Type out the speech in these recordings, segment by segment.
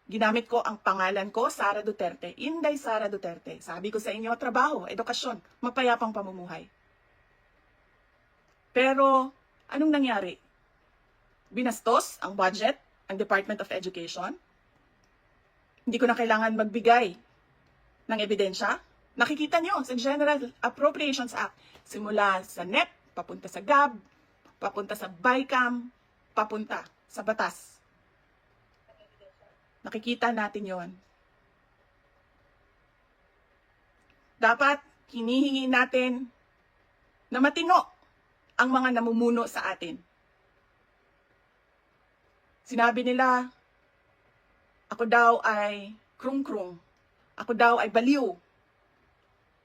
Ginamit ko ang pangalan ko, Sara Duterte, Inday Sara Duterte. Sabi ko sa inyo, trabaho, edukasyon, mapayapang pamumuhay. Pero, anong nangyari? Binastos ang budget, ang Department of Education. Hindi ko na kailangan magbigay ng ebidensya. Nakikita nyo sa General Appropriations Act, simula sa NEP, papunta sa GAB, papunta sa BICAM, papunta sa batas. Nakikita natin yon. Dapat hinihingi natin na matino ang mga namumuno sa atin. Sinabi nila, ako daw ay krung-krung. Ako daw ay baliw.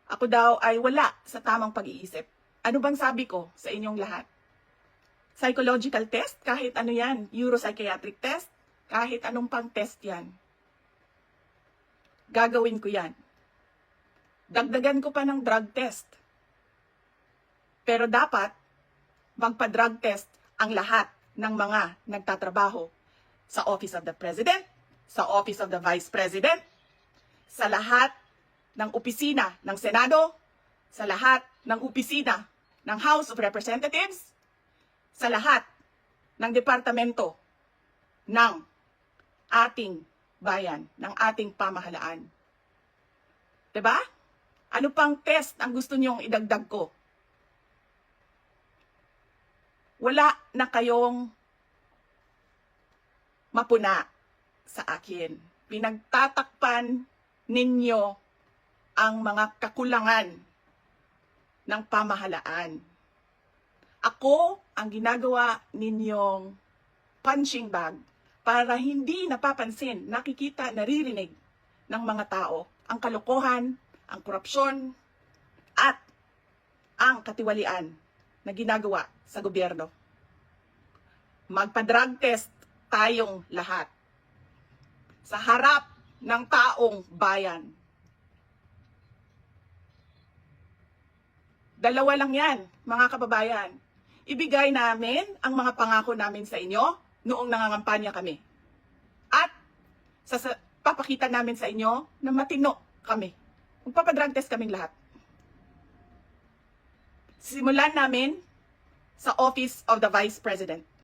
Ako daw ay wala sa tamang pag-iisip. Ano bang sabi ko sa inyong lahat? Psychological test, kahit ano yan, neuropsychiatric test, kahit anong pang test yan. Gagawin ko yan. Dagdagan ko pa ng drug test. Pero dapat, magpa-drug test ang lahat ng mga nagtatrabaho sa Office of the President, sa Office of the Vice President, sa lahat ng opisina ng Senado, sa lahat ng opisina ng House of Representatives, sa lahat ng departamento ng ating bayan, ng ating pamahalaan. 'Di ba? Ano pang test ang gusto niyong idagdag ko? Wala na kayong mapuna sa akin. Pinagtatakpan ninyo ang mga kakulangan ng pamahalaan. Ako ang ginagawa ninyong punching bag para hindi napapansin, nakikita, naririnig ng mga tao ang kalokohan, ang korupsyon, at ang katiwalian na ginagawa sa gobyerno. Magpa-drug test tayong lahat sa harap ng taong bayan. Dalawa lang yan, mga kababayan. Ibigay namin ang mga pangako namin sa inyo noong nangangampanya kami. At papakita namin sa inyo na matino kami. Magpapadrug test kaming lahat. Simulan namin sa Office of the Vice President.